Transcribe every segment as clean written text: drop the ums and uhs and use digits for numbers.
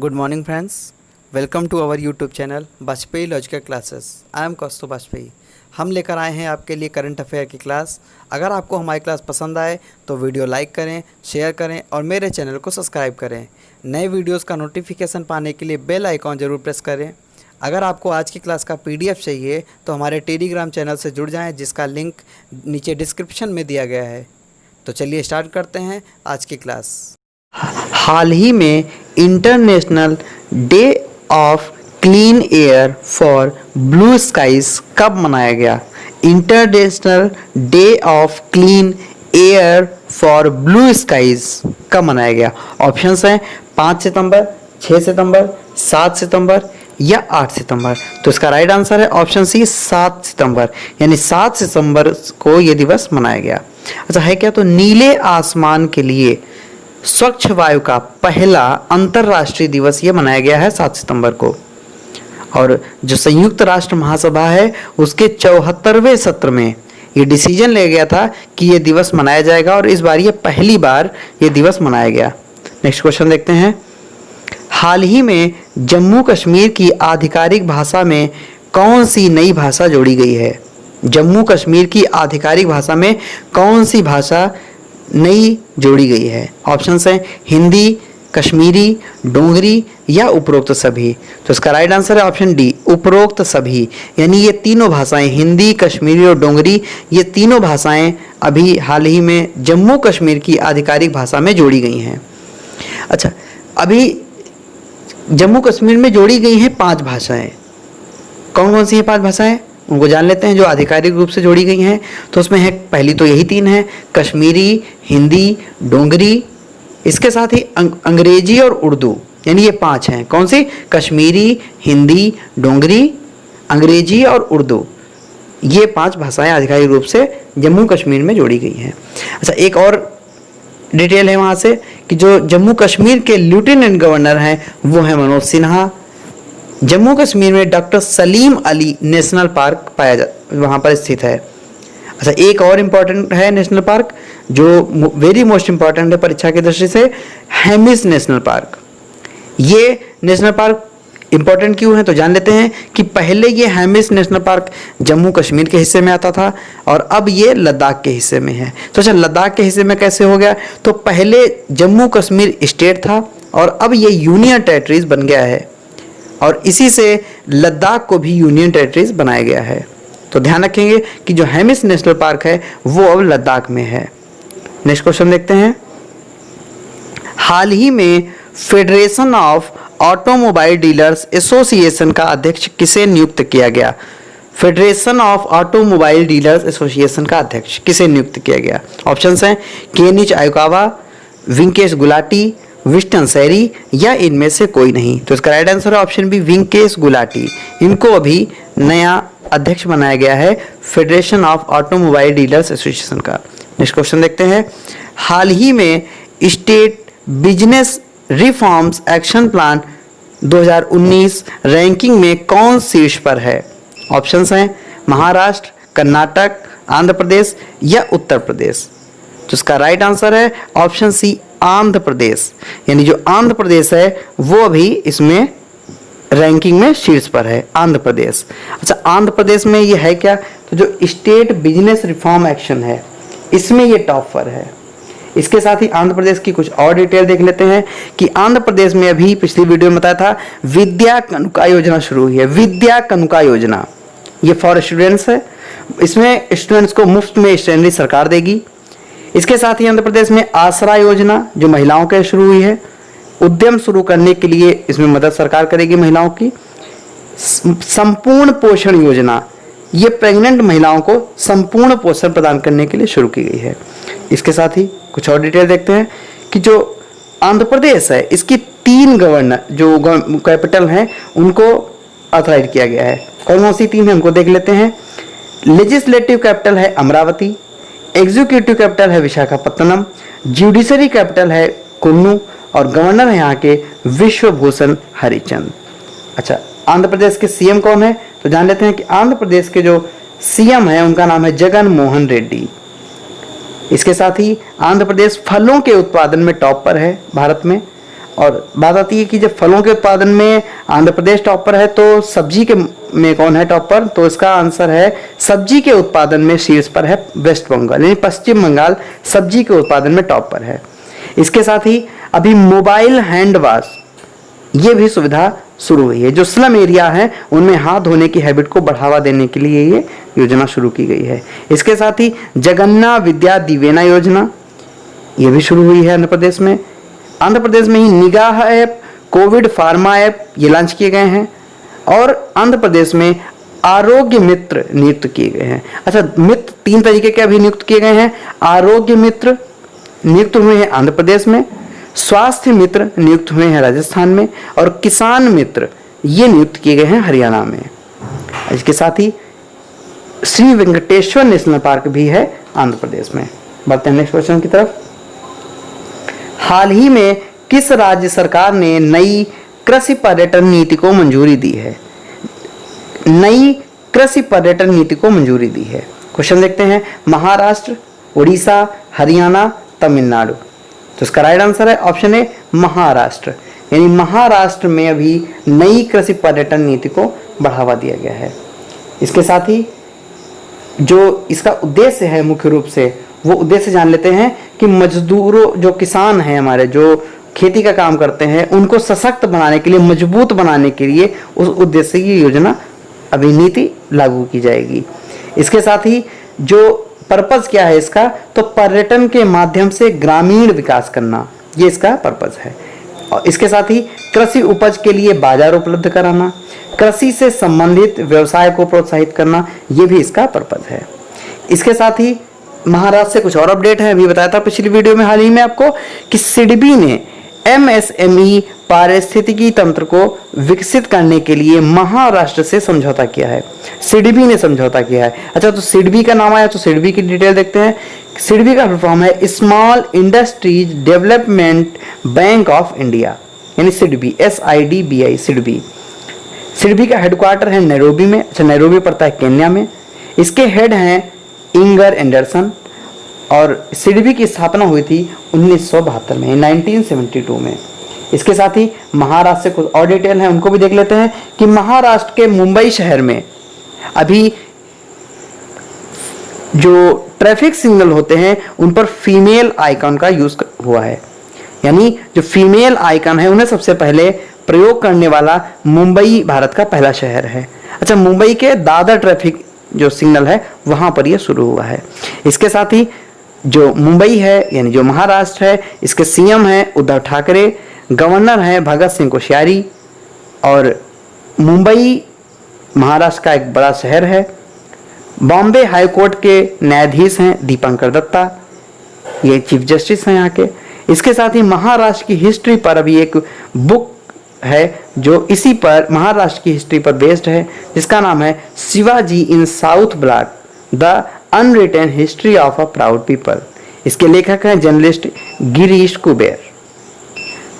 Good morning friends, welcome to our YouTube channel Vajpayee logical classes. I am Kaustubh Vajpayee. हम लेकर आए हैं आपके लिए करंट अफेयर की क्लास। अगर आपको हमारी क्लास पसंद आए तो वीडियो लाइक करें, शेयर करें और मेरे चैनल को सब्सक्राइब करें। नए वीडियोस का नोटिफिकेशन पाने के लिए बेल आइकॉन ज़रूर प्रेस करें। अगर आपको आज की क्लास का PDF चाहिए तो हमारे टेलीग्राम चैनल से जुड़ जाएं, जिसका लिंक नीचे डिस्क्रिप्शन में दिया गया है। तो चलिए स्टार्ट करते हैं आज की क्लास। हाल ही में International Day of Clean Air for Blue Skies कब मनाया गया? International Day of Clean Air for Blue Skies कब मनाया गया? ऑप्शंस हैं 5 सितंबर, 6 सितंबर, 7 सितंबर या 8 सितंबर। तो इसका राइट आंसर है ऑप्शन सी 7 सितंबर, यानी 7 सितंबर को यह दिवस मनाया गया। अच्छा है क्या? तो नीले आसमान के लिए स्वच्छ वायु का पहला अंतर्राष्ट्रीय दिवस ये मनाया गया है 7 सितंबर को। और जो संयुक्त राष्ट्र महासभा है उसके 74वें सत्र में ये डिसीजन लिया गया था कि ये दिवस मनाया जाएगा और इस बार ये पहली बार ये दिवस मनाया गया। नेक्स्ट क्वेश्चन देखते हैं। हाल ही में जम्मू कश्मीर की आधिकारिक भाषा में कौन सी नई भाषा जोड़ी गई है? जम्मू कश्मीर की आधिकारिक भाषा में कौन सी भाषा नई जोड़ी गई है? ऑप्शंस हैं हिंदी, कश्मीरी, डोंगरी या उपरोक्त सभी। तो इसका राइट आंसर है ऑप्शन डी, उपरोक्त सभी। यानी ये तीनों भाषाएं, हिंदी, कश्मीरी और डोंगरी, ये तीनों भाषाएं अभी हाल ही में जम्मू कश्मीर की आधिकारिक भाषा में जोड़ी गई हैं। अच्छा, अभी जम्मू कश्मीर में जोड़ी गई हैं 5 भाषाएं। कौन कौन सी हैं 5 भाषाएं? उनको जान लेते हैं जो आधिकारिक रूप से जोड़ी गई हैं। तो उसमें है, पहली तो यही 3 हैं, कश्मीरी, हिंदी, डोंगरी। इसके साथ ही अंग्रेजी और उर्दू, यानी ये 5 हैं। कौन सी? कश्मीरी, हिंदी, डोंगरी, अंग्रेजी और उर्दू। ये 5 भाषाएं आधिकारिक रूप से जम्मू कश्मीर में जोड़ी गई हैं। अच्छा, एक और डिटेल है वहाँ से कि जो जम्मू कश्मीर के लेफ्टिनेंट गवर्नर हैं वो है मनोज सिन्हा। जम्मू कश्मीर में doctor Salim Ali national park वहाँ पर स्थित है। अच्छा, एक और इम्पॉर्टेंट है नेशनल पार्क जो वेरी मोस्ट इम्पॉर्टेंट है परीक्षा की दृष्टि से, हेमिस नेशनल पार्क। ये नेशनल पार्क इम्पॉर्टेंट क्यों है तो जान लेते हैं कि पहले ये हेमिस नेशनल पार्क जम्मू कश्मीर के हिस्से में आता था और अब ये लद्दाख के हिस्से में है। तो अच्छा, लद्दाख के हिस्से में कैसे हो गया? तो पहले जम्मू कश्मीर स्टेट था और अब ये यूनियन टेरिटरीज बन गया है और इसी से लद्दाख को भी यूनियन टेरिटरीज बनाया गया है। तो ध्यान रखेंगे कि जो हेमिस नेशनल पार्क है वो अब लद्दाख में है। नेक्स्ट क्वेश्चन देखते हैं। हाल ही में federation of automobile dealers association का अध्यक्ष किसे नियुक्त किया गया? Federation of automobile dealers association का अध्यक्ष किसे नियुक्त किया गया? ऑप्शंस हैं केनिच आयुकावा, विंकेश गुलाटी, विस्टन सैरी या इनमें से कोई नहीं। तो इसका राइट आंसर है ऑप्शन बी, विंकेश गुलाटी। इनको अभी नया अध्यक्ष बनाया गया है federation of automobile dealers association का। नेक्स्ट क्वेश्चन देखते हैं। हाल ही में estate business reforms action plan 2019 ranking में कौन शीर्ष पर है? ऑप्शंस हैं महाराष्ट्र, कर्नाटक, आंध्र प्रदेश या उत्तर प्रदेश। तो इसका राइट आंसर है ऑप्शन सी, आंध्र प्रदेश। यानी जो आंध्र प्रदेश है वो अभी इसमें रैंकिंग में शीर्ष पर है, आंध्र प्रदेश। अच्छा, आंध्र प्रदेश में ये है क्या? तो जो स्टेट बिजनेस रिफॉर्म एक्शन है इसमें ये टॉप पर है। इसके साथ ही आंध्र प्रदेश की कुछ और डिटेल देख लेते हैं कि आंध्र प्रदेश में अभी पिछली वीडियो में बताया था विद्या कनुका योजना शुरू हुई है। विद्या कनुका योजना ये फॉर स्टूडेंट्स है। इसमें स्टूडेंट्स को मुफ्त में स्टेशनरी सरकार देगी। इसके साथ ही आंध्र प्रदेश में आसरा योजना जो महिलाओं के शुरू हुई है, उद्यम शुरू करने के लिए इसमें मदद सरकार करेगी महिलाओं की। संपूर्ण पोषण योजना ये प्रेग्नेंट महिलाओं को संपूर्ण पोषण प्रदान करने के लिए शुरू की गई है। इसके साथ ही कुछ और डिटेल देखते हैं कि जो आंध्र प्रदेश है इसकी 3 गवर्नर जो कैपिटल हैं उनको ऑथराइज किया गया है। कौन कौन सी 3 है उनको देख लेते हैं। लेजिस्लेटिव कैपिटल है अमरावती, एग्जीक्यूटिव कैपिटल है विशाखापत्तनम, जुडिशरी कैपिटल है कुन्नू और गवर्नर है यहाँ के विश्वभूषण हरिचंद। अच्छा, आंध्र प्रदेश के सीएम कौन है तो जान लेते हैं कि आंध्र प्रदेश के जो सीएम है उनका नाम है जगन मोहन रेड्डी। इसके साथ ही आंध्र प्रदेश फलों के उत्पादन में टॉप पर है भारत में और बात आती है कि जब फलों के उत्पादन में आंध्र प्रदेश टॉप पर है तो सब्जी के में कौन है टॉप पर, तो इसका आंसर है सब्जी के उत्पादन में शीर्ष पर है वेस्ट बंगाल, यानी पश्चिम बंगाल सब्जी के उत्पादन में टॉप पर है। इसके साथ ही अभी मोबाइल हैंड वॉश ये भी सुविधा शुरू हुई है। जो स्लम एरिया है उनमें हाथ धोने की हैबिट को बढ़ावा देने के लिए ये योजना शुरू की गई है। इसके साथ ही जगन्ना विद्या दिवेना योजना ये भी शुरू हुई है आंध्र प्रदेश में। आंध्र प्रदेश में ही निगाह ऐप, कोविड फार्मा ऐप ये लॉन्च किए गए हैं और आंध्र प्रदेश में आरोग्य मित्र नियुक्त किए गए हैं। अच्छा, मित्र 3 तरीके के अभी नियुक्त किए गए हैं। आरोग्य मित्र नियुक्त हुए हैं आंध्र प्रदेश में, स्वास्थ्य मित्र नियुक्त हुए हैं राजस्थान में और किसान मित्र ये नियुक्त किए गए हैं हरियाणा में। इसके साथ ही श्री वेंकटेश्वर नेशनल पार्क भी है आंध्र प्रदेश में। बढ़ते हैं नेक्स्ट क्वेश्चन की तरफ। हाल ही में किस राज्य सरकार ने नई कृषि पर्यटन नीति को मंजूरी दी है? नई कृषि पर्यटन नीति को मंजूरी दी है। क्वेश्चन देखते हैं। महाराष्ट्र, उड़ीसा, हरियाणा, तमिलनाडु। तो इसका राइट आंसर है ऑप्शन ए महाराष्ट्र, यानी महाराष्ट्र में अभी नई कृषि पर्यटन नीति को बढ़ावा दिया गया है। इसके साथ ही जो इसका उद्देश्य है मुख्य रूप से वो उद्देश्य जान लेते हैं कि मजदूरों जो किसान हैं हमारे जो खेती का काम करते हैं उनको सशक्त बनाने के लिए, मजबूत बनाने के लिए उस उद्देश्य से ये योजना अभी नीति लागू की जाएगी। इसके साथ ही जो पर्पस क्या है इसका, तो पर्यटन के माध्यम से ग्रामीण विकास करना ये इसका पर्पस है। और इसके साथ ही कृषि उपज के लिए बाजार उपलब्ध कराना, कृषि से संबंधित व्यवसाय को प्रोत्साहित करना ये भी इसका पर्पस है। इसके साथ ही महाराष्ट्र से कुछ और अपडेट है। अभी बताया था पिछली वीडियो में हाल ही में आपको कि सिडबी ने MSME पारिस्थितिकी तंत्र को विकसित करने के लिए महाराष्ट्र से समझौता किया है। सिडबी ने समझौता किया है। अच्छा, तो सिडबी का नाम आया तो सिडबी की डिटेल देखते हैं। सिडबी का फुल फॉर्म है small industries development bank of India, यानी सिडबी, SIDBI सिडबी। सिडबी का हेडक्वार्टर है नैरोबी में। अच्छा, नैरोबी पड़ता है केन्या में। इसके हेड हैं इंगर एंडरसन और सिडबी की स्थापना हुई थी 1972 में, 1972 में। इसके साथ ही महाराष्ट्र से कुछ और डिटेल है उनको भी देख लेते हैं कि महाराष्ट्र के मुंबई शहर में अभी जो ट्रैफिक सिग्नल होते हैं उन पर फीमेल आइकन का यूज हुआ है, यानी जो फीमेल आइकन है उन्हें सबसे पहले प्रयोग करने वाला मुंबई भारत का पहला शहर है। अच्छा, मुंबई के दादर ट्रैफिक जो सिग्नल है वहां पर यह शुरू हुआ है। इसके साथ ही जो मुंबई है यानी जो महाराष्ट्र है इसके CM है उद्धव ठाकरे, गवर्नर है भगत सिंह कोश्यारी और मुंबई महाराष्ट्र का एक बड़ा शहर है। बॉम्बे हाई कोर्ट के न्यायाधीश हैं दीपंकर दत्ता, ये चीफ जस्टिस हैं यहाँ के। इसके साथ ही महाराष्ट्र की हिस्ट्री पर अभी एक बुक है जो इसी पर महाराष्ट्र की हिस्ट्री पर बेस्ड है जिसका नाम है Shivaji in South Block the unwritten history of a proud people. इसके लेखक हैं जर्नलिस्ट गिरीश कुबेर।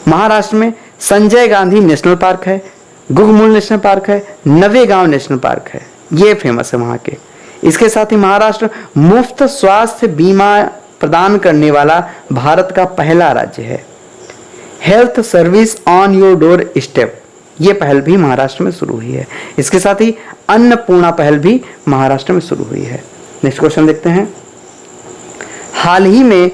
महाराष्ट्र में संजय गांधी नेशनल पार्क है, गुगमुल नेशनल पार्क है, नवेगांव नेशनल पार्क है, ये फेमस है वहाँ के। इसके साथ ही महाराष्ट्र मुफ्त स्वास्थ्य बीमा प्रदान करने वाला भारत का पहला राज्य है। Health service on your doorstep ये पहल भी महाराष्ट्र में शुरू हुई है। इसके साथ ही अन्नपूर्णा पहल भी महाराष्ट्र में शुरू हुई है। नेक्स्ट क्वेश्चन देखते हैं। हाल ही में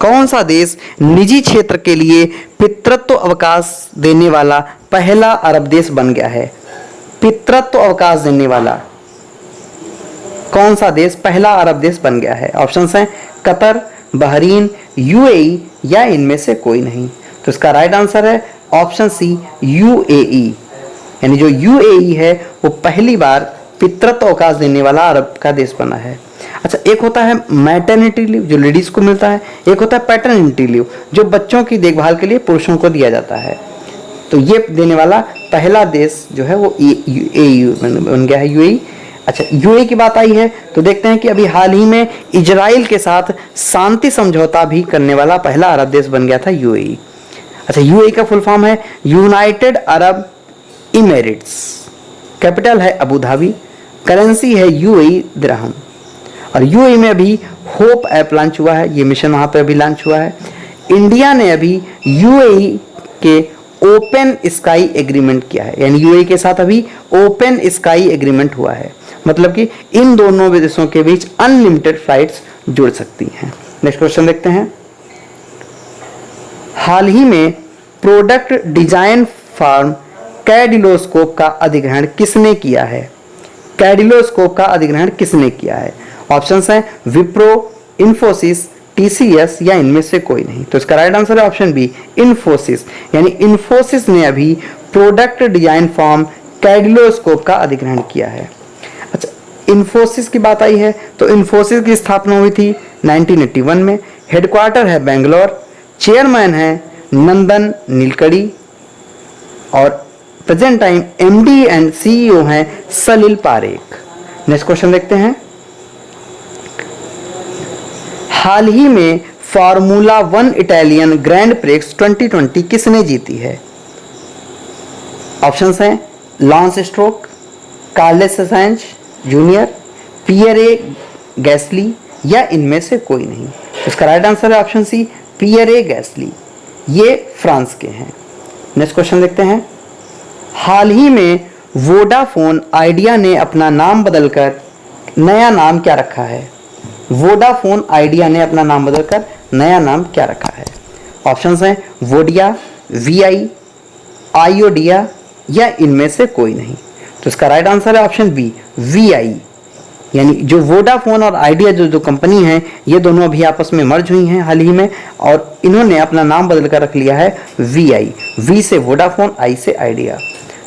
कौन सा देश निजी क्षेत्र के लिए पितृत्व अवकाश देने वाला पहला अरब देश बन गया है? पितृत्व अवकाश देने वाला कौन सा देश पहला अरब देश बन गया है? ऑप्शंस हैं कतर, बहरीन, UAE या इनमें से कोई नहीं। तो इसका राइट आंसर है ऑप्शन C UAE, यानी जो UAE है वो पहली बार पितृत्व अवकाश देने वाला अरब का देश बना है। अच्छा, एक होता है मैटरनिटी लीव जो लेडीज को मिलता है, एक होता है पैटर्निटी लीव जो बच्चों की देखभाल के लिए पुरुषों को दिया जाता है। तो ये देने वाला पहला देश जो है वो AU बन गया है, UAE। अच्छा, UAE की बात आई है तो देखते हैं कि अभी हाल ही में इजराइल के साथ शांति समझौता भी करने वाला पहला अरब देश बन गया था UAE। अच्छा, UAE का फुल फॉर्म है यूनाइटेड अरब इमिरेट्स, कैपिटल है अबू धाबी, करेंसी है UAE दिरहम। और UAE में अभी होप ऐप लॉन्च हुआ है, ये मिशन वहाँ पे अभी लॉन्च हुआ है। इंडिया ने अभी यूएई के ओपन स्काई एग्रीमेंट किया है, यानी यूएई के साथ अभी ओपन स्काई एग्रीमेंट हुआ है, मतलब कि इन दोनों देशों के बीच अनलिमिटेड फ्लाइट्स जुड़ सकती हैं। नेक्स्ट क्वेश्चन देखते हैं। हाल ही में प्रोडक्ट डिजाइन फर्म कैडिलोस्कोप का अधिग्रहण किसने किया है? कैडिलोस्कोप का अधिग्रहण किसने किया है? ऑप्शंस हैं विप्रो, इन्फोसिस, टीसीएस या इनमें से कोई नहीं। तो इसका राइट आंसर है ऑप्शन बी, इन्फोसिस। यानी इन्फोसिस ने अभी प्रोडक्ट डिजाइन फर्म कैडिलोस्कोप का अधिग्रहण किया है। अच्छा, इन्फोसिस की बात आई है तो इन्फोसिस की स्थापना हुई थी 1981 में। हेडक्वार्टर है बेंगलोर, चेयरमैन है नंदन नीलकड़ी और present time MD and CEO हैं सलिल पारेख। नेक्स्ट क्वेश्चन देखते हैं। हाल ही में फार्मूला 1 इटालियन ग्रैंड प्रिक्स 2020 किसने जीती है? ऑप्शंस हैं Lance Stroll, Carlos Sainz Junior, Pierre Gasly या इनमें से कोई नहीं। इसका राइट आंसर है ऑप्शन सी, पियरे गैस्ली। ये फ्रांस के हैं। नेक्स्ट क्वेश्चन देखते हैं। हाल ही में वोडाफोन आइडिया ने अपना नाम बदलकर नया नाम क्या रखा है? वोडाफोन आइडिया ने अपना नाम बदलकर नया नाम क्या रखा है? ऑप्शंस हैं वोडिया, वीआई, आयोडिया या इनमें से कोई नहीं। तो इसका राइट आंसर है ऑप्शन बी, वीआई। यानी जो वोडाफोन और आइडिया जो कंपनी है ये दोनों अभी आपस में मर्ज हुई हैं हाल ही में और इन्होंने अपना नाम बदल कर रख लिया है वीआई। वी से वोडाफोन, आई से आइडिया।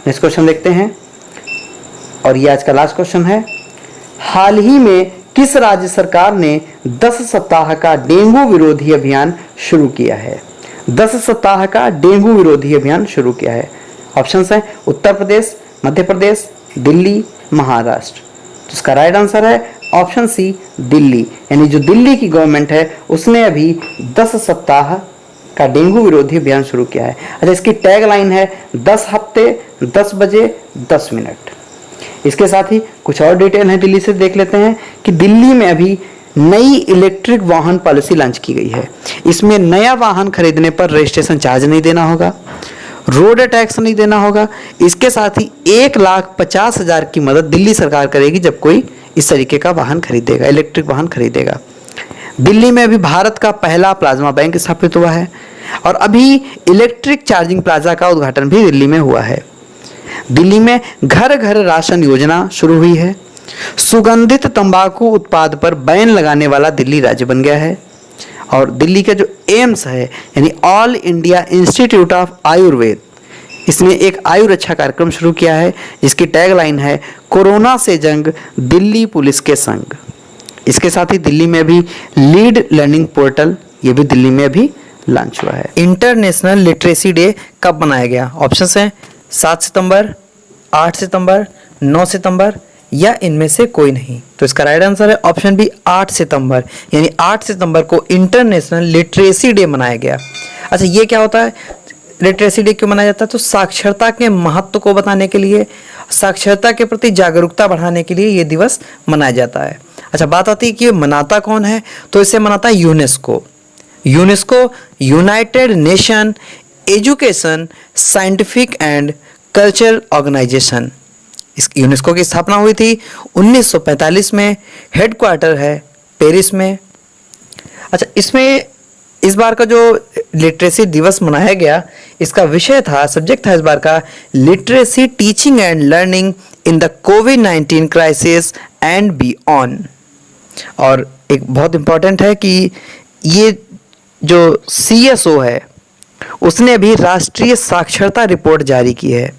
नेक्स्ट क्वेश्चन देखते हैं और ये आज का लास्ट क्वेश्चन है। हाल ही में किस राज्य सरकार ने 10 सप्ताह का डेंगू विरोधी अभियान शुरू किया है? 10 सप्ताह का डेंगू विरोधी अभियान शुरू किया है। ऑप्शंस हैं उत्तर प्रदेश, मध्य प्रदेश, दिल्ली, महाराष्ट्र। तो इसका राइट आंसर है ऑप्शन सी, दिल्ली। यानी जो दिल्ली की गवर्नमेंट है उसने अभी 10 सप्ताह का डेंगू विरोधी अभियान शुरू किया है। अच्छा, इसकी टैग लाइन है 10 हफ्ते 10 बजे 10 मिनट। इसके साथ ही कुछ और डिटेल है दिल्ली से, देख लेते हैं कि दिल्ली में अभी नई इलेक्ट्रिक वाहन पॉलिसी लॉन्च की गई है। इसमें नया वाहन खरीदने पर रजिस्ट्रेशन चार्ज नहीं देना होगा, रोड टैक्स नहीं देना होगा। इसके साथ ही 1,50,000 की मदद दिल्ली सरकार करेगी जब कोई इस तरीके का वाहन खरीदेगा, इलेक्ट्रिक वाहन खरीदेगा। दिल्ली में अभी भारत का पहला प्लाज्मा बैंक स्थापित हुआ है और अभी इलेक्ट्रिक चार्जिंग प्लाजा का उद्घाटन भी दिल्ली में हुआ है। दिल्ली में घर घर राशन योजना शुरू हुई है। सुगंधित तंबाकू उत्पाद पर बैन लगाने वाला दिल्ली राज्य बन गया है और दिल्ली का जो एम्स है यानी all India institute of Ayurveda, इसने एक आयुरक्षा कार्यक्रम शुरू किया है जिसकी टैगलाइन है कोरोना से जंग दिल्ली पुलिस के संग। इसके साथ ही दिल्ली में भी लीड लर्निंग पोर्टल, ये भी दिल्ली में भी लॉन्च हुआ है। इंटरनेशनल लिटरेसी डे कब मनाया गया? ऑप्शंस हैं 7 सितंबर, 8 सितंबर, 9 सितंबर या इनमें से कोई नहीं। तो इसका राइट आंसर है ऑप्शन बी, 8 सितंबर। यानी 8 सितंबर को इंटरनेशनल लिटरेसी डे मनाया गया। अच्छा, ये क्या होता है, लिटरेसी डे क्यों मनाया जाता है? तो साक्षरता के महत्व को बताने के लिए, साक्षरता के प्रति जागरूकता बढ़ाने के लिए ये दिवस मनाया जाता है। अच्छा, बात आती है कि मनाता कौन है? तो इसे मनाता है UNESCO. UNESCO United Nation Education Scientific and Cultural Organisation. इस यूनेस्को की स्थापना हुई थी 1945 में, हेडक्वार्टर है पेरिस में। अच्छा, इसमें इस बार का जो लिटरेसी दिवस मनाया गया, इसका विषय था, सब्जेक्ट था इस बार का literacy teaching and learning in the covid crisis and beyond. और एक बहुत इंपॉर्टेंट है कि ये जो CSO है उसने अभी राष्ट्रीय साक्षरता रिपोर्ट जारी की है।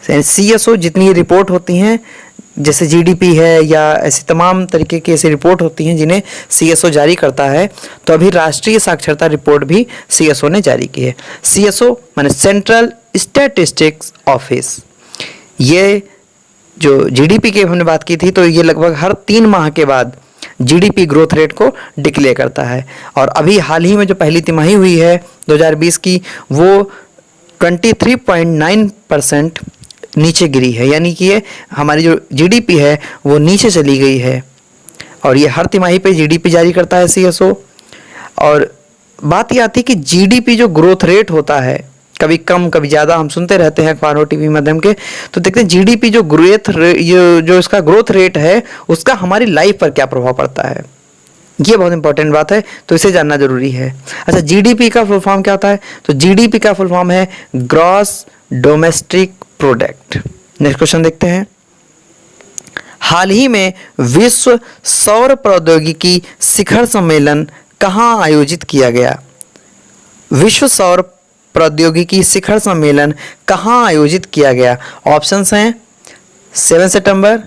CSO जितनी रिपोर्ट होती हैं, जैसे GDP है या ऐसी तमाम तरीके की ऐसी रिपोर्ट होती हैं जिन्हें CSO जारी करता है, तो अभी राष्ट्रीय साक्षरता रिपोर्ट भी CSO ने जारी की है। CSO माने सेंट्रल स्टैटिस्टिक्स ऑफिस। ये जो GDP की हमने बात की थी, तो ये लगभग हर 3 माह के बाद GDP ग्रोथ रेट को डिक्लेयर करता है। और अभी हाल ही में जो पहली तिमाही हुई है 2020 की, वो 23.9% नीचे गिरी है। यानी कि ये हमारी जो GDP है वो नीचे चली गई है। और ये हर तिमाही पे GDP जारी करता है CSO। और बात ये आती है कि जीडीपी जो ग्रोथ रेट होता है, कभी कम कभी ज़्यादा, हम सुनते रहते हैं अखबारों टीवी माध्यम के, तो देखते हैं जीडीपी जो जो इसका ग्रोथ रेट है उसका हमारी लाइफ पर क्या प्रभाव पड़ता है। ये बहुत इंपॉर्टेंट बात है, तो इसे जानना जरूरी है। अच्छा, जीडीपी का फुल फॉर्म क्या होता है? तो जीडीपी का फुल फॉर्म है gross domestic product. Next question देखते हैं। हाल ही में विश्व सौर प्रौद्योगिकी शिखर सम्मेलन कहाँ आयोजित किया गया? विश्व सौर प्रौद्योगिकी शिखर सम्मेलन कहाँ आयोजित किया गया? ऑप्शंस हैं 7 सितंबर,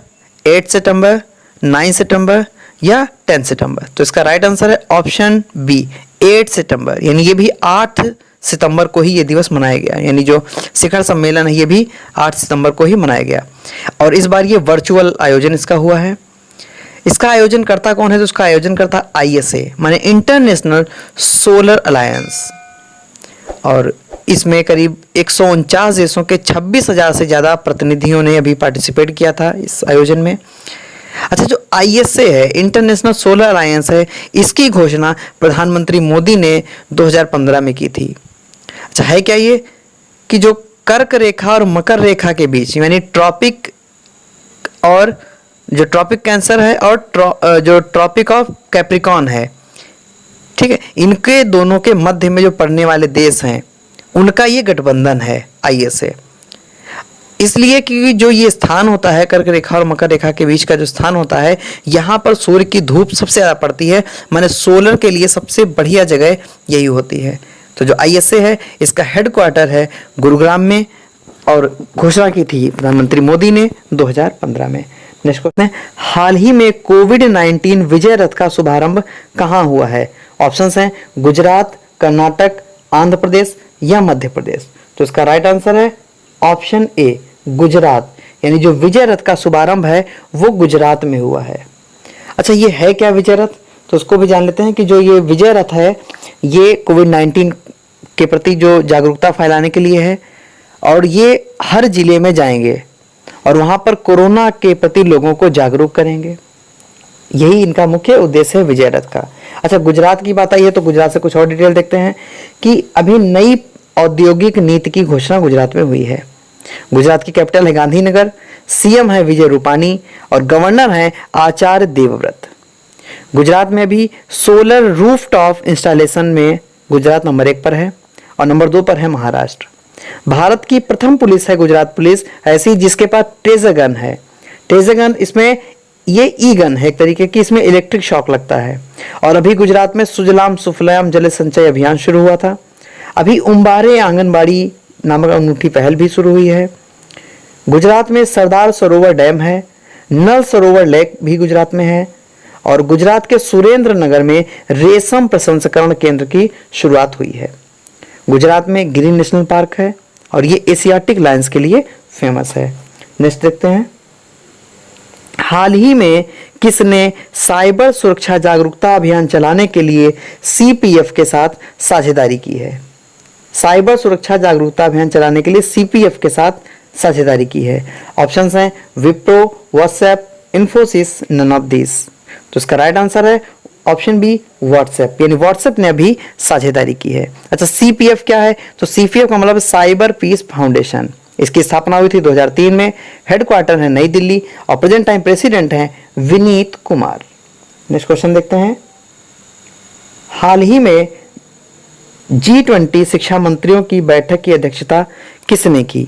8 सितंबर, 9 सितंबर या 10 सितंबर। तो इसका राइट आंसर है ऑप्शन बी, 8 सितंबर। यानी ये भी 8 सितंबर को ही ये दिवस मनाया गया, यानी जो शिखर सम्मेलन है ये भी 8 सितंबर को ही मनाया गया। और इस बार ये वर्चुअल आयोजन इसका हुआ है। इसका आयोजन करता कौन है? तो उसका आयोजन करता ISA माने इंटरनेशनल सोलर अलायंस। और इसमें करीब 149 देशों के 26,000 से ज़्यादा प्रतिनिधियों ने अभी पार्टिसिपेट किया था इस आयोजन में। अच्छा, जो ISA है, इंटरनेशनल सोलर अलायंस है, इसकी घोषणा प्रधानमंत्री मोदी ने 2015 में की थी। अच्छा, है क्या ये कि जो कर्क रेखा और मकर रेखा के बीच, यानी ट्रॉपिक और जो ट्रॉपिक कैंसर है और जो ट्रॉपिक ऑफ कैप्रिकॉन है, ठीक है, इनके दोनों के मध्य में जो पड़ने वाले देश हैं उनका ये गठबंधन है ISA। इसलिए कि जो ये स्थान होता है कर्क रेखा और मकर रेखा के बीच का जो स्थान होता है, यहाँ पर सूर्य की धूप सबसे ज़्यादा पड़ती है, माने सोलर के लिए सबसे बढ़िया जगह यही होती है। तो जो ISA है इसका हेडक्वार्टर है गुरुग्राम में और घोषणा की थी प्रधानमंत्री मोदी ने 2015 में। नेक्स्ट क्वेश्चन है, हाल ही में कोविड-19 विजय रथ का शुभारंभ कहाँ हुआ है? ऑप्शंस हैं गुजरात, कर्नाटक, आंध्र प्रदेश या मध्य प्रदेश। तो इसका राइट आंसर है ऑप्शन ए, गुजरात। यानी जो विजय रथ का शुभारंभ है वो गुजरात में हुआ है। अच्छा, ये है क्या विजय रथ? तो उसको भी जान लेते हैं कि जो ये विजय रथ है ये कोविड-19 के प्रति जो जागरूकता फैलाने के लिए है और ये हर जिले में जाएंगे और वहाँ पर कोरोना के प्रति लोगों को जागरूक करेंगे। यही इनका मुख्य उद्देश्य है विजय रथ का। अच्छा, गुजरात की बात आई है तो गुजरात से कुछ और डिटेल देखते हैं कि अभी नई औद्योगिक नीति की घोषणा गुजरात में हुई है। गुजरात की कैपिटल है गांधीनगर, CM है विजय रूपानी और गवर्नर है आचार्य देवव्रत। गुजरात में भी सोलर रूफटॉप इंस्टॉलेशन में गुजरात नंबर 1 पर है और नंबर 2 पर है महाराष्ट्र। भारत की प्रथम पुलिस है गुजरात पुलिस, ऐसी जिसके पास ट्रेजर गन है। ट्रेजर गन, इसमें ये ई गन है एक तरीके की, इसमें इलेक्ट्रिक शॉक लगता है। और अभी गुजरात में सुजलाम सुफलाम जल संचय अभियान शुरू हुआ था। अभी उम्बारे आंगनबाड़ी नामक अनूठी पहल भी शुरू हुई है। गुजरात में सरदार सरोवर डैम है, नल सरोवर लेक भी गुजरात में है और गुजरात के सुरेंद्र नगर में रेशम प्रसंस्करण केंद्र की शुरुआत हुई है। गुजरात में ग्रीन नेशनल पार्क है और ये एशियाटिक लायंस के लिए फेमस है। नेक्स्ट देखते हैं, हाल ही में किसने साइबर सुरक्षा जागरूकता अभियान चलाने के लिए CPF के साथ साझेदारी की है? साइबर सुरक्षा जागरूकता अभियान चलाने के लिए CPF के साथ साझेदारी की है। ऑप्शंस हैं Wipro, WhatsApp, Infosys, none of this. तो इसका राइट आंसर है ऑप्शन बी, व्हाट्सएप। यानी व्हाट्सएप ने अभी साझेदारी की है। अच्छा, CPF क्या है? तो CPF का मतलब साइबर पीस फाउंडेशन। इसकी स्थापना हुई थी 2003 में। हेडक्वार्टर है नई दिल्ली और प्रेजेंट टाइम प्रेसिडेंट हैं विनीत कुमार। नेक्स्ट क्वेश्चन देखते हैं, हाल ही में G20 शिक्षा मंत्रियों की बैठक की अध्यक्षता किसने की?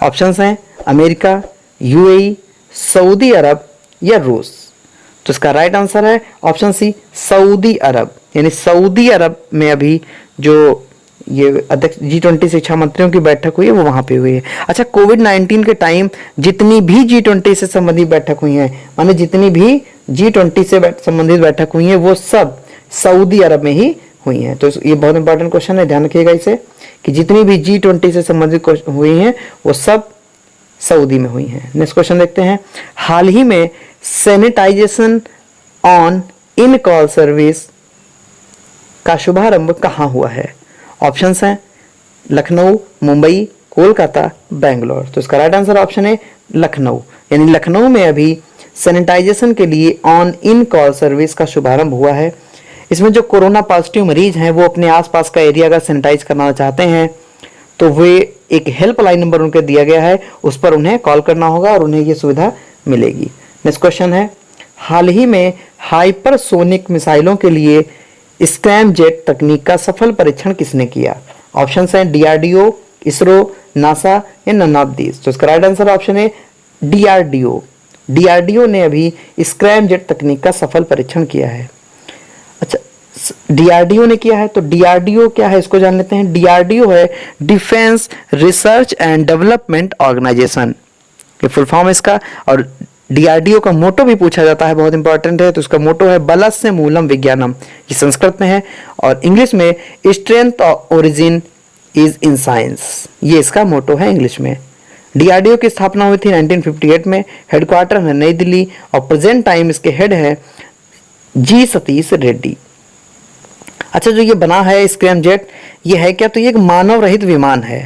ऑप्शंस हैं अमेरिका, UAE, सऊदी अरब या रूस। तो इसका राइट आंसर है ऑप्शन सी, सऊदी अरब। यानी सऊदी अरब में अभी जो ये अध्यक्ष G20 शिक्षा मंत्रियों की बैठक हुई है वो वहां पे हुई है। अच्छा, कोविड-19 के टाइम जितनी भी G20 से संबंधित बैठक हुई है, माने जितनी भी G20 से संबंधित बैठक हुई है वो सब सऊदी अरब में ही हुई हैं। तो ये बहुत इंपॉर्टेंट क्वेश्चन है, ध्यान रखिएगा इसे कि जितनी भी G20 से संबंधित हुई हैं वो सब सऊदी में हुई हैं। नेक्स्ट क्वेश्चन देखते हैं, हाल ही में sanitisation on in call service का शुभारंभ कहाँ हुआ है? ऑप्शंस हैं लखनऊ, मुंबई, कोलकाता, बेंगलोर। तो इसका राइट आंसर ऑप्शन है लखनऊ। यानी लखनऊ में अभी सैनिटाइजेशन के लिए ऑन इन कॉल सर्विस का शुभारंभ हुआ है। इसमें जो कोरोना पॉजिटिव मरीज हैं वो अपने आसपास का एरिया अगर सैनिटाइज करना चाहते हैं तो वे एक हेल्पलाइन नंबर उनके दिया गया है, उस पर उन्हें कॉल करना होगा और उन्हें ये सुविधा मिलेगी। नेक्स्ट क्वेश्चन है, हाल ही में हाइपरसोनिक मिसाइलों के लिए स्क्रैमजेट तकनीक का सफल परीक्षण किसने किया? ऑप्शन हैं डीआरडीओ, इसरो, नासा या नन ऑफ दीज। तो इसका राइट आंसर ऑप्शन है डीआरडीओ। डीआरडीओ ने अभी स्क्रैमजेट तकनीक का सफल परीक्षण किया है। अच्छा, डीआरडीओ ने किया है तो डीआरडीओ क्या है इसको जान लेते हैं। डीआरडीओ है Defence Research and Development Organisation, ये फुल फॉर्म है इसका। और डीआरडीओ का मोटो भी पूछा जाता है, बहुत इंपॉर्टेंट है, तो उसका मोटो है बलस्य मूलम विज्ञानम, ये संस्कृत में है, और इंग्लिश में strength of origin is in science, ये इसका मोटो है इंग्लिश में। डीआरडीओ की स्थापना हुई थी 1958 में, हेडक्वार्टर है नई दिल्ली और प्रेजेंट टाइम इसके हेड है जी सतीश रेड्डी। अच्छा, जो ये बना है स्क्रैमजेट, ये है क्या? तो ये एक मानव रहित विमान है।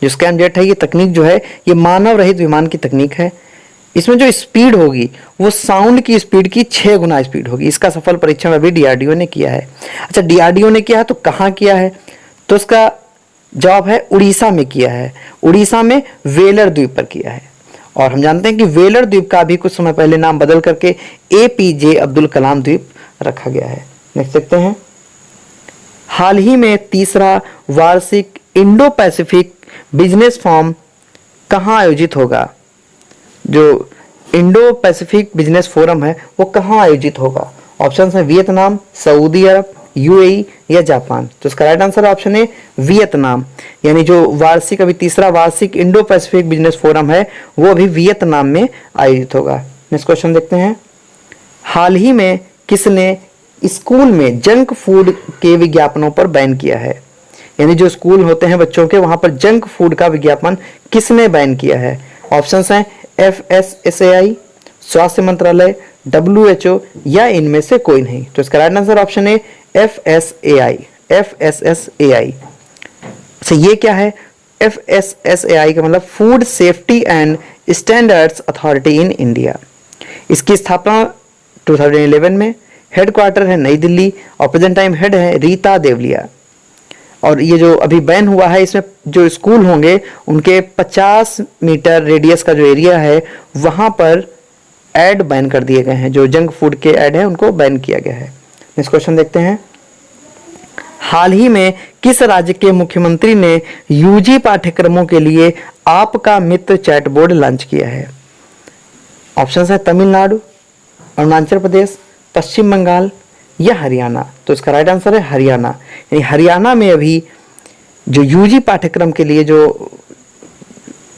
जो स्क्रैमजेट है, ये तकनीक जो है ये मानव रहित विमान की तकनीक है। इसमें जो स्पीड होगी वो साउंड की स्पीड की 6 गुना स्पीड होगी। इसका सफल परीक्षण अभी डीआरडीओ ने किया है। अच्छा, डीआरडीओ ने किया है तो कहाँ किया है? तो इसका जवाब है उड़ीसा में किया है। उड़ीसा में वेलर द्वीप पर किया है। और हम जानते हैं कि वेलर द्वीप का भी कुछ समय पहले नाम बदल करके एपीजे अब्दुल कलाम द्वीप रखा गया है। नेक्स्ट देखते हैं, हाल ही में तीसरा वार्षिक इंडो पैसिफिक बिजनेस फोरम कहाँ आयोजित होगा? जो इंडो पैसिफिक बिजनेस फोरम है वो कहाँ आयोजित होगा? ऑप्शन है वियतनाम, सऊदी अरब, यूएई या जापान। तो इसका राइट आंसर ऑप्शन है वियतनाम। यानी जो वार्षिक अभी तीसरा वार्षिक इंडो पैसिफिक बिजनेस फोरम है वो अभी वियतनाम में आयोजित होगा। नेक्स्ट क्वेश्चन देखते हैं, हाल ही में किसने स्कूल में जंक फूड के विज्ञापनों पर बैन किया है? यानी जो स्कूल होते हैं बच्चों के, वहां पर जंक फूड का विज्ञापन किसने बैन किया है? ऑप्शंस हैं FSSAI, स्वास्थ्य मंत्रालय, WHO या इनमें से कोई नहीं। तो इसका राइट आंसर ऑप्शन है FSAI। FSSAI। अच्छा, ये क्या है? FSSAI का मतलब food safety and standards authority in India. इसकी स्थापना 2011 में, हेडक्वार्टर है नई दिल्ली और प्रेजेंट टाइम हेड है रीता देवलिया। और ये जो अभी बैन हुआ है, इसमें जो स्कूल होंगे उनके 50 मीटर रेडियस का जो एरिया है वहां पर ऐड बैन कर दिए गए हैं। जो जंक फूड के ऐड है उनको बैन किया गया है। नेक्स्ट क्वेश्चन देखते हैं, हाल ही में किस राज्य के मुख्यमंत्री ने यूजी पाठ्यक्रमों के लिए आपका मित्र चैटबोर्ड लॉन्च किया है? ऑप्शन है तमिलनाडु, अरुणाचल प्रदेश, पश्चिम बंगाल या हरियाणा। तो इसका राइट आंसर है हरियाणा। यानी हरियाणा में अभी जो यूजी पाठ्यक्रम के लिए जो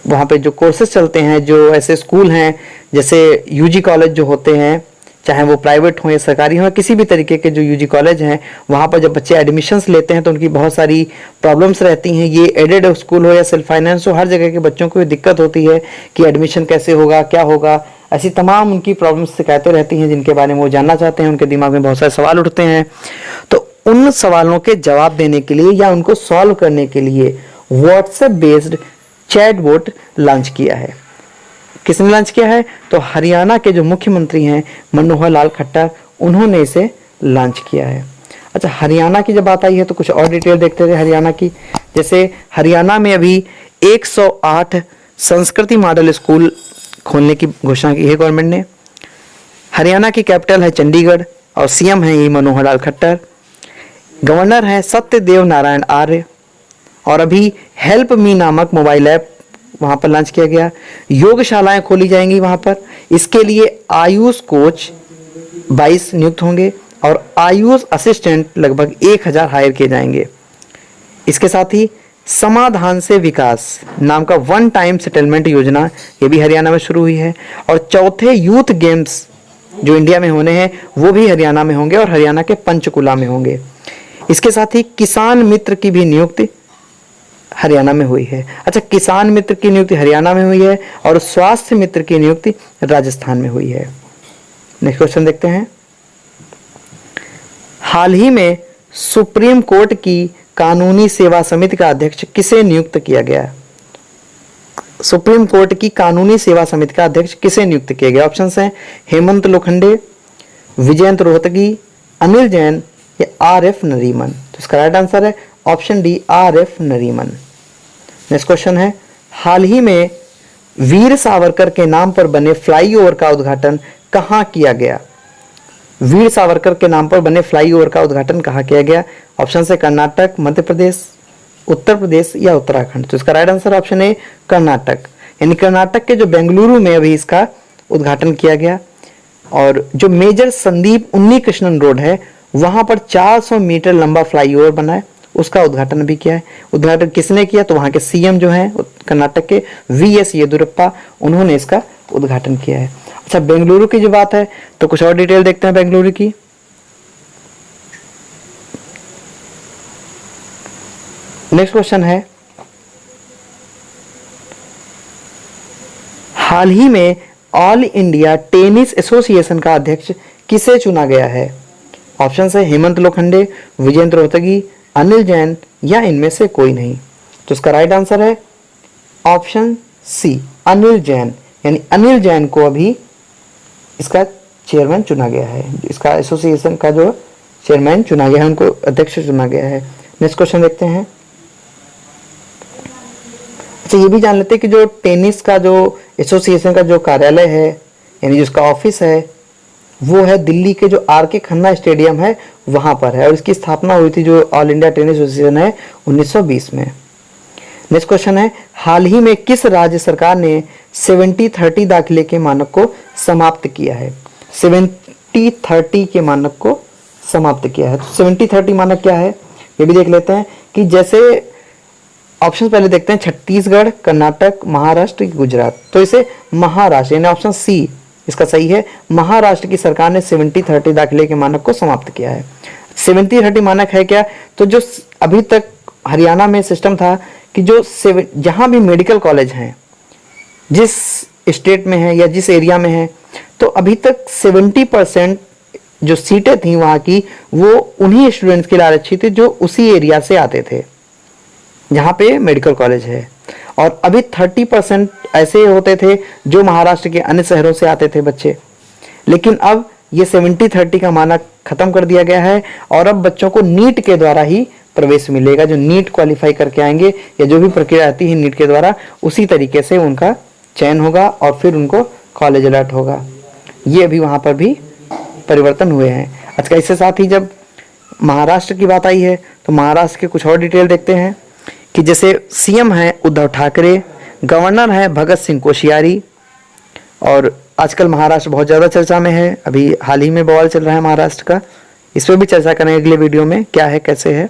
वहाँ पे जो कोर्सेज चलते हैं, जो ऐसे स्कूल हैं जैसे यूजी कॉलेज जो होते हैं, चाहे वो प्राइवेट हो या सरकारी हो, किसी भी तरीके के जो यूजी कॉलेज हैं, वहाँ पर जब बच्चे एडमिशन्स लेते हैं तो उनकी बहुत सारी प्रॉब्लम्स रहती हैं। ये एडेड स्कूल हो या सेल्फ फाइनेंस हो, हर जगह के बच्चों को दिक्कत होती है कि एडमिशन कैसे होगा, क्या होगा, ऐसी तमाम उनकी प्रॉब्लम्स शिकायतें रहती हैं जिनके बारे में वो जानना चाहते हैं। उनके दिमाग में बहुत सारे सवाल उठते हैं, तो उन सवालों के जवाब देने के लिए या उनको सॉल्व करने के लिए व्हाट्सएप बेस्ड चैटबॉट लॉन्च किया है। किसने लॉन्च किया है? तो हरियाणा के जो मुख्यमंत्री हैं मनोहर लाल खट्टर, उन्होंने इसे लॉन्च किया है। अच्छा, हरियाणा की जब बात आई है तो कुछ और डिटेल देखते थे हरियाणा की। जैसे हरियाणा में अभी 108 संस्कृति मॉडल स्कूल खोलने की घोषणा की है गवर्नमेंट ने। हरियाणा की कैपिटल है चंडीगढ़ और सीएम है मनोहर लाल खट्टर। गवर्नर हैं सत्यदेव नारायण आर्य। और अभी हेल्प मी नामक मोबाइल ऐप वहाँ पर लॉन्च किया गया। योगशालाएं खोली जाएंगी वहाँ पर। इसके लिए आयुष कोच 22 नियुक्त होंगे और आयुष असिस्टेंट लगभग 1000 हायर किए जाएंगे। इसके साथ ही समाधान से विकास नाम का वन टाइम सेटलमेंट योजना ये भी हरियाणा में शुरू हुई है। और चौथे यूथ गेम्स जो इंडिया में होने हैं वो भी हरियाणा में होंगे और हरियाणा के पंचकुला में होंगे। इसके साथ ही किसान मित्र की भी नियुक्ति हरियाणा में हुई है। अच्छा, किसान मित्र की नियुक्ति हरियाणा में हुई है और स्वास्थ्य मित्र की नियुक्ति राजस्थान में हुई है। नेक्स्ट क्वेश्चन देखते हैं, हाल ही में सुप्रीम कोर्ट की कानूनी सेवा समिति का अध्यक्ष किसे नियुक्त किया गया? सुप्रीम कोर्ट की कानूनी सेवा समिति का अध्यक्ष किसे नियुक्त किया गया? ऑप्शंस हैं हेमंत लोखंडे, विजयंत रोहतगी, अनिल जैन या RF नरीमन? तो इसका राइट आंसर है option D, RF Nariman. Next question है, हाल ही में वीर सावरकर के नाम पर बने फ्लाईओवर का उद्घाटन कहाँ किया गया? वीर सावरकर के नाम पर बने फ्लाईओवर का उद्घाटन कहाँ किया गया? ऑप्शन है कर्नाटक, मध्य प्रदेश, उत्तर प्रदेश या उत्तराखंड। तो इसका right answer option A, Karnataka. यानी कर्नाटक के जो बेंगलुरु में अभी इसका उद्घाटन किया गया। और जो मेजर संदीप उन्नी कृष्णन रोड है वहां पर 400 मीटर लंबा फ्लाईओवर बना है, उसका उद्घाटन भी किया है। उद्घाटन किसने किया? तो वहां के सीएम जो हैं कर्नाटक के, VS येदियुरप्पा, उन्होंने इसका उद्घाटन किया है। अच्छा, बेंगलुरु की जो बात है तो कुछ और डिटेल देखते हैं बेंगलुरु की। नेक्स्ट क्वेश्चन है, हाल ही में ऑल इंडिया टेनिस एसोसिएशन का अध्यक्ष किसे चुना गया है? ऑप्शन है हेमंत लोखंडे, विजेंद्र रोहतगी, अनिल जैन या इनमें से कोई नहीं। तो इसका राइट आंसर है ऑप्शन सी, अनिल जैन। यानी अनिल जैन को अभी इसका चेयरमैन चुना गया है, इसका एसोसिएशन का जो चेयरमैन चुना गया है, उनको अध्यक्ष चुना गया है। नेक्स्ट क्वेश्चन देखते हैं। अच्छा, ये भी जान लेते हैं कि जो टेनिस का जो एसोसिएशन का जो कार्यालय है, यानी जिसका ऑफिस है, वो है दिल्ली के जो RK खन्ना स्टेडियम है वहां पर है। और इसकी स्थापना हुई थी जो ऑल इंडिया टेनिस एसोसिएशन है 1920 में। नेक्स्ट क्वेश्चन है, हाल ही में किस राज्य सरकार ने 70-30 दाखिले के मानक को समाप्त किया है? 70-30 के मानक को समाप्त किया है। तो 70-30 मानक क्या है ये भी देख लेते हैं। कि जैसे ऑप्शन पहले देखते हैं, छत्तीसगढ़, कर्नाटक, महाराष्ट्र, गुजरात। तो इसे महाराष्ट्र, यानी ऑप्शन सी इसका सही है। महाराष्ट्र की सरकार ने 70-30 दाखिले के मानक को समाप्त किया है। 70-30 मानक है क्या? तो जो अभी तक हरियाणा में सिस्टम था कि जो जहां भी मेडिकल कॉलेज हैं, जिस स्टेट में है या जिस एरिया में है, तो अभी तक 70% जो सीटें थी वहां की, वो उन्हीं स्टूडेंट्स के लिए आरक्षित थी जो उसी एरिया से आते थे जहां पे मेडिकल कॉलेज है। और अभी 30% ऐसे होते थे जो महाराष्ट्र के अन्य शहरों से आते थे बच्चे। लेकिन अब ये 70-30 का मानक खत्म कर दिया गया है और अब बच्चों को नीट के द्वारा ही प्रवेश मिलेगा। जो नीट क्वालिफाई करके आएंगे या जो भी प्रक्रिया आती है नीट के द्वारा, उसी तरीके से उनका चयन होगा और फिर उनको कॉलेज अलॉट होगा। ये अभी वहाँ पर भी परिवर्तन हुए हैं। अच्छा, इसके साथ ही जब महाराष्ट्र की बात आई है तो महाराष्ट्र के कुछ और डिटेल देखते हैं। कि जैसे सीएम है उद्धव ठाकरे, गवर्नर है भगत सिंह कोश्यारी। और आजकल महाराष्ट्र बहुत ज़्यादा चर्चा में है, अभी हाल ही में बवाल चल रहा है महाराष्ट्र का, इस पर भी चर्चा करेंगे अगले वीडियो में, क्या है कैसे है।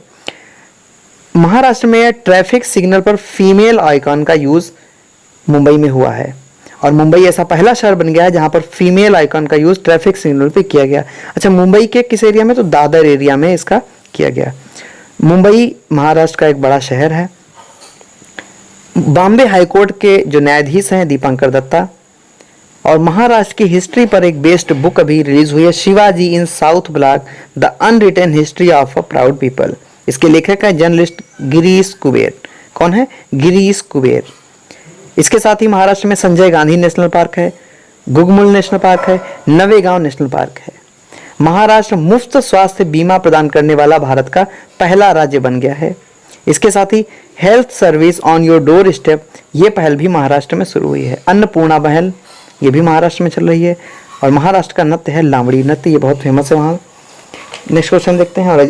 महाराष्ट्र में ट्रैफिक सिग्नल पर फीमेल आइकॉन का यूज़ मुंबई में हुआ है और मुंबई ऐसा पहला शहर बन गया है जहां पर फीमेल आइकॉन का यूज़ ट्रैफिक सिग्नल पे किया गया। अच्छा, मुंबई के किस एरिया में? तो दादर एरिया में इसका किया गया। मुंबई महाराष्ट्र का एक बड़ा शहर है। बॉम्बे हाईकोर्ट के जो न्यायाधीश हैं दीपांकर दत्ता। और महाराष्ट्र की हिस्ट्री पर एक बेस्ड बुक अभी रिलीज हुई है, Shivaji in South Block, the unwritten history of a proud people. इसके लेखक है जर्नलिस्ट गिरीश कुबेर। कौन है? गिरीश कुबेर। इसके साथ ही महाराष्ट्र में संजय गांधी नेशनल पार्क है, गुगमुल नेशनल पार्क है, नवेगांव नेशनल पार्क है। महाराष्ट्र मुफ्त स्वास्थ्य बीमा प्रदान करने वाला भारत का पहला राज्य बन गया है। इसके साथ ही health service on your doorstep, ये पहल भी महाराष्ट्र में शुरू हुई है। अन्नपूर्णा पहल, ये भी महाराष्ट्र में चल रही है। और महाराष्ट्र का नृत्य है लावणी नृत्य, ये बहुत फेमस है वहाँ। नेक्स्ट क्वेश्चन देखते हैं। और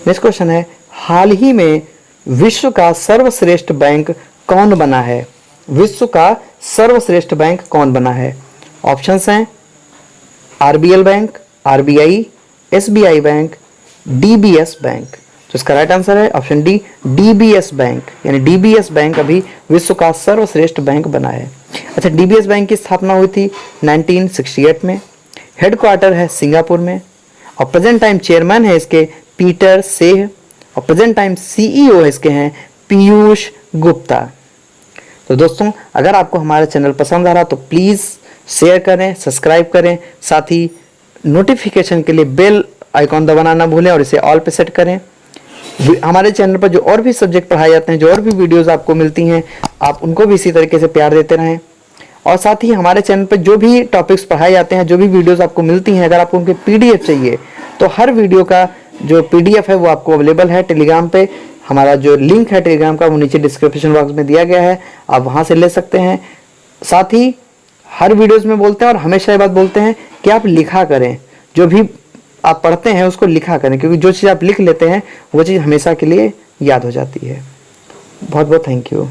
नेक्स्ट क्वेश्चन है, हाल ही में विश्व का सर्वश्रेष्ठ बैंक कौन बना है? विश्व का सर्वश्रेष्ठ बैंक कौन बना है? ऑप्शंस हैं RBL bank, RBI, SBI bank, DBS bank. तो इसका राइट आंसर है ऑप्शन डी, DBS बैंक। यानी DBS बैंक अभी विश्व का सर्वश्रेष्ठ बैंक बना है। अच्छा, DBS बैंक की स्थापना हुई थी 1968 में। हेडक्वार्टर है सिंगापुर में और प्रेजेंट टाइम चेयरमैन है इसके पीटर सेह और प्रेजेंट टाइम CEO है इसके हैं पीयूष गुप्ता। तो दोस्तों, अगर आपको हमारा चैनल पसंद आ रहा तो प्लीज़ शेयर करें, सब्सक्राइब करें, साथ ही नोटिफिकेशन के लिए बेल आइकॉन दबाना ना भूलें और इसे ऑल पे सेट करें। हमारे चैनल पर जो और भी सब्जेक्ट पढ़ाए जाते हैं, जो और भी वीडियोस आपको मिलती हैं, आप उनको भी इसी तरीके से प्यार देते रहें। और साथ ही हमारे चैनल पर जो भी टॉपिक्स पढ़ाए जाते हैं, जो भी वीडियोस आपको मिलती हैं, अगर आपको उनके PDF चाहिए तो हर वीडियो का जो PDF है वो आपको अवेलेबल है टेलीग्राम पे। हमारा जो लिंक है टेलीग्राम का वो नीचे डिस्क्रिप्शन बॉक्स में दिया गया है, आप वहाँ से ले सकते हैं। साथ ही हर वीडियोस में बोलते हैं और हमेशा ये बात बोलते हैं कि आप लिखा करें, जो भी आप पढ़ते हैं उसको लिखा करें, क्योंकि जो चीज़ आप लिख लेते हैं वो चीज़ हमेशा के लिए याद हो जाती है। बहुत बहुत थैंक यू।